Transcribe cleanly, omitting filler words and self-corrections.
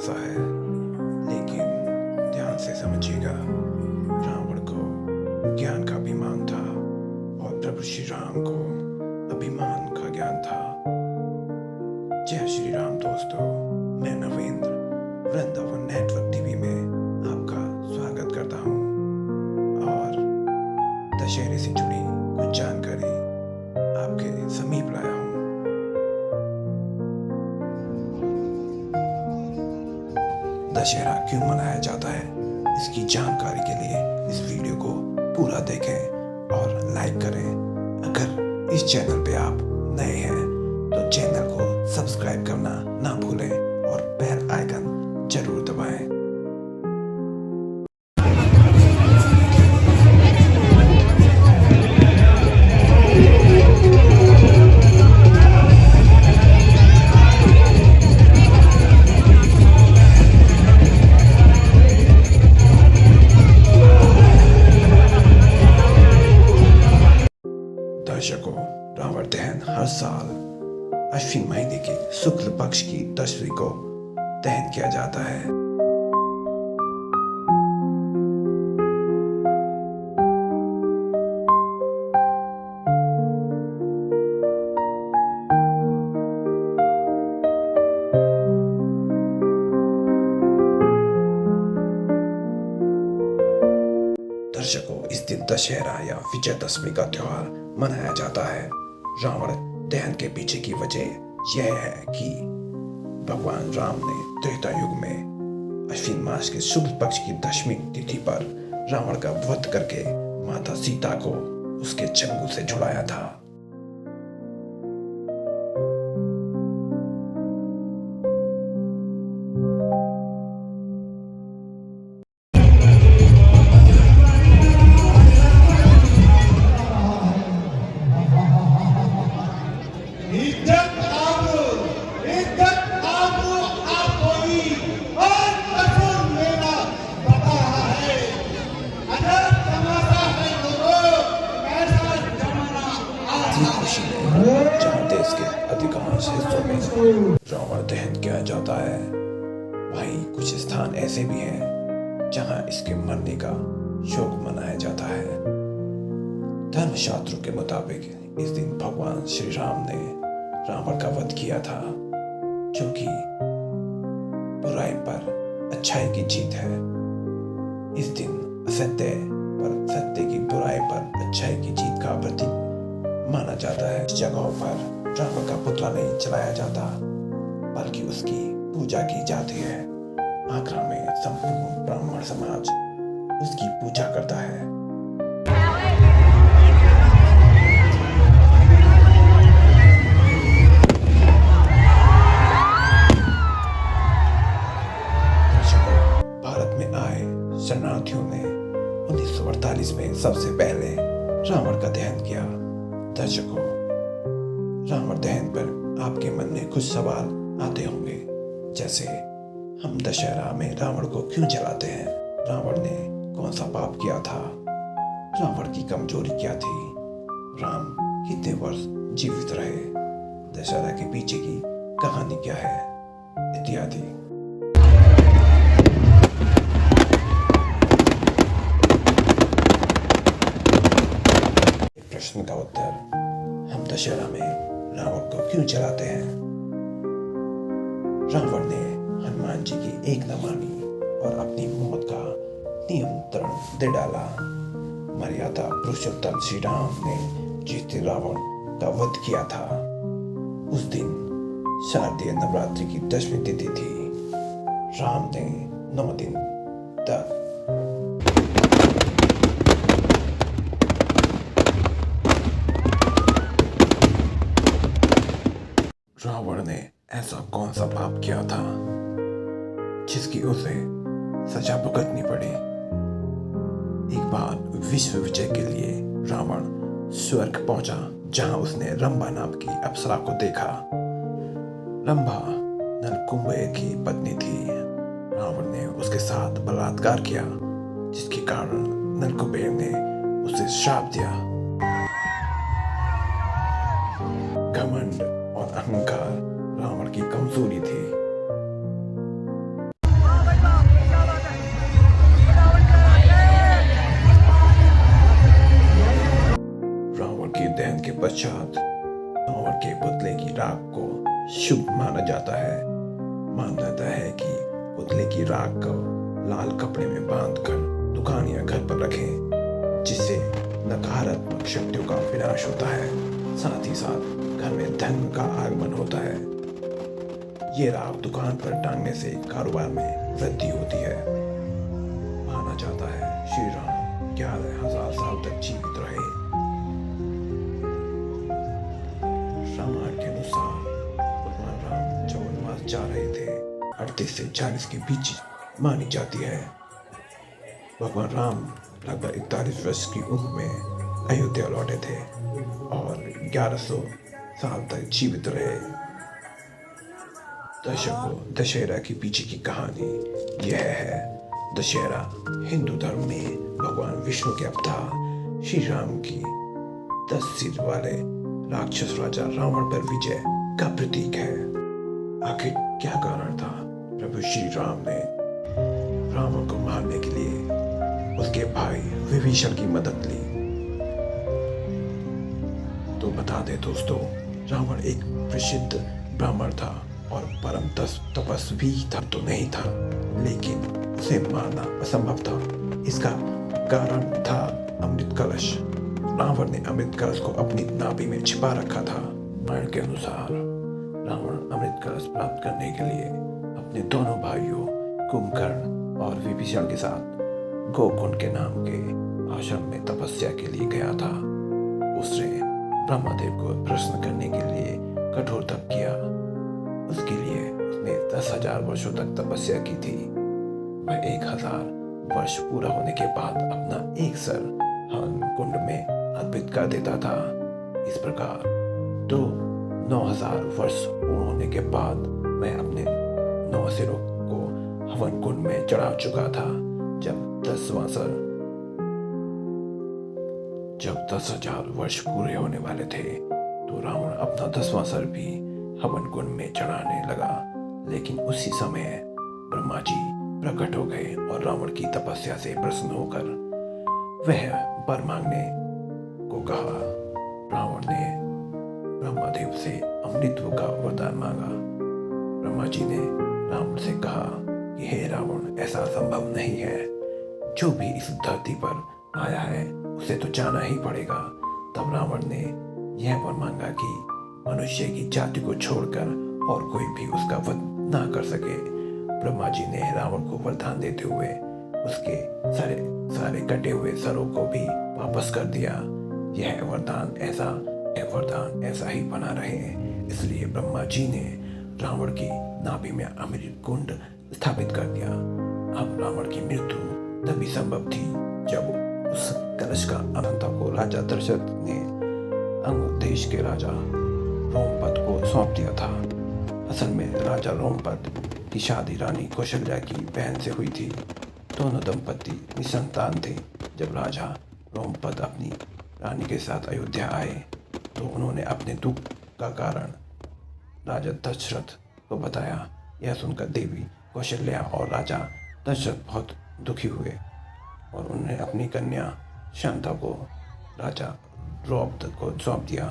सा है, लेकिन ध्यान से समझिएगा। रावण को ज्ञान का अभिमान था और प्रभु श्री राम को अभिमान का ज्ञान था। जय श्री राम दोस्तों, मैं नवेंद्र वृंदावन नेटवर्क टीवी में आपका स्वागत करता हूँ और दशहरे से जुड़ी कुछ जानकारी आपके समीप लाया हूँ। दशहरा क्यों मनाया जाता है, इसकी जानकारी के लिए इस वीडियो को पूरा देखें और लाइक करें। अगर इस चैनल पे आप नए हैं तो चैनल को सब्सक्राइब करना ना भूलें और बेल आइकन जरूर दबाएं। दर्शकों, रावण दहन हर साल अश्विन महीने के शुक्ल पक्ष की 10वीं को दहन किया जाता है। दर्शकों, इस दिन दशहरा या विजयदशमी का त्योहार मनाया जाता है। रावण दहन के पीछे की वजह यह है कि भगवान राम ने त्रेता युग में अश्विन मास के शुक्ल पक्ष की 10वीं तिथि पर रावण का वध करके माता सीता को उसके चंगुल से छुड़ाया था। खुशी में जहाँ देश के अधिकांश हिस्सों में रावण दहन किया जाता है, वहीं कुछ स्थान ऐसे भी हैं जहाँ इसके मरने का शोक मनाया जाता है। धर्मशास्त्रों के मुताबिक इस दिन भगवान श्री राम ने रावण का वध किया था, जो कि बुराई पर अच्छाई की जीत है। इस दिन असत्य पर सत्य की बुराई पर अच्छाई की जीत का प्रतीक माना जाता है। इस जगहों पर रावण का पुतला नहीं चलाया जाता, बल्कि उसकी पूजा की जाती है। आगरा में संपूर्ण ब्राह्मण समाज उसकी पूजा करता है। भारत में आए शरणार्थियों ने 1948 में सबसे पहले रावण का दहन किया। दर्शकों, रावण दहन पर आपके मन में कुछ सवाल आते होंगे, जैसे हम दशहरा में रावण को क्यों जलाते हैं? रावण ने कौन सा पाप किया था? रावण की कमजोरी क्या थी? राम कितने वर्ष जीवित रहे? दशहरा के पीछे की कहानी क्या है? इत्यादि। प्रश्न का उत्तर, हम दशहरा में रावण को क्यों जलाते हैं? रावण ने हनुमान जी की एक न मानी और अपनी मौत का नियंत्रण दे डाला। मर्यादा पुरुषोत्तम श्री राम ने जिस दिन रावण का वध किया था, उस दिन शारदीय नवरात्रि की 10वीं तिथि थी। राम ने 9 दिन तक रावण ने ऐसा कौन सा पाप किया था जिसकी उसे सजा भुगतनी पड़ी? एक बार विश्व विजय के लिए रावण स्वर्ग पहुंचा, जहां उसने रंभा नाम की अप्सरा को देखा। रंभा नलकुंबे की पत्नी थी। रावण ने उसके साथ बलात्कार किया, जिसके कारण नलकुबेर ने उसे श्राप दिया। घमंड और अहंकार रावण की कमजोरी थी। माना जाता है। माना जाता है कि पुतले की राख को लाल कपड़े में बांधकर दुकान या घर पर रखें, जिससे नकारात्मक शक्तियों का विनाश होता है। साथ ही साथ घर में धन का आगमन होता है। ये राख दुकान पर टांगने से कारोबार में वृद्धि होती है। माना जाता है श्री राम 11,000 साल तक जीवित रहे। रामायण के अनुसार भगवान राम जब वनवास जा रहे थे 38 से 40 के बीच मानी जाती है। भगवान राम लगभग 41 वर्ष की उम्र में अयोध्या लौटे थे और 1100 साल तक जीवित रहे। दर्शकों, दशहरा के पीछे की कहानी यह है। दशहरा हिंदू धर्म में भगवान विष्णु के अवतार श्री राम की 10 सिर वाले राक्षस राजा रावण पर विजय का प्रतीक है। आखिर क्या कारण था प्रभु श्री राम ने रावण को मारने के लिए उसके भाई विभीषण की मदद ली? तो बता दे दोस्तों, रावण एक प्रसिद्ध ब्राह्मण था और परम तपस्वी था तो नहीं था, लेकिन उसे मारना असंभव था। इसका कारण था अमृत कलश। रावण ने अमृत कलश को अपनी नाभि में छिपा रखा था। रामायण के अनुसार रावण अमृत कलश प्राप्त करने के लिए अपने दोनों भाइयों कुंभकर्ण और विभीषण के साथ गोकुंड के नाम के आश्रम में तपस्या के लिए गया था। उसने ब्रह्मदेव को प्रसन्न करने के लिए कठोर तप किया। उसके लिए उसने 10,000 वर्षों तक तपस्या की थी। वह 1,000 वर्ष पूरा होने के बाद अपना एक सर हवन कुंड में अर्पित कर देता था। इस प्रकार 9,000 वर्ष पूर्ण होने के बाद मैं अपने 9 सिरों को हवन कुंड में चढ़ा चुका था। जब 10,000 वर्ष पूरे होने वाले थे तो रावण अपना 10वां सर भी हवन कुंड में चढ़ाने लगा। लेकिन उसी समय ब्रह्मा जी प्रकट हो गए और रावण की तपस्या से प्रसन्न होकर वह वर मांगने को कहा। रावण ने ब्रह्मदेव से अमृत का वरदान मांगा। ब्रह्मा जी ने रावण से कहा कि हे रावण, ऐसा संभव नहीं है। जो भी इस धरती पर आया है उसे तो जाना ही पड़ेगा। तब रावण ने यह वर मांगा कि मनुष्य की जाति को छोड़कर और कोई भी उसका वध ना कर सके। ब्रह्मा जी ने रावण को वरदान देते हुए उसके सारे कटे हुए सरों को भी वापस कर दिया। यह वरदान ऐसा ही बना रहे। इसलिए ब्रह्मा जी ने रावण की नाभि में अमृत कुंड स्थापित कर दिया। अब रावण की मृत्यु तभी संभव थी जब उस कलश का अनंता को राजा दशरथ ने अंग देश के राजा रोमपद को सौंप दिया था। असल में राजा रोमपद की शादी रानी कौशल्या की बहन से हुई थी। दोनों दंपति निसंतान थे। जब राजा रोमपद अपनी रानी के साथ अयोध्या आए तो उन्होंने अपने दुख का कारण राजा दशरथ को बताया। यह सुनकर देवी कौशल्या और राजा दशरथ बहुत दुखी हुए और उन्होंने अपनी कन्या शांता को राजा द्रौपद को सौंप दिया।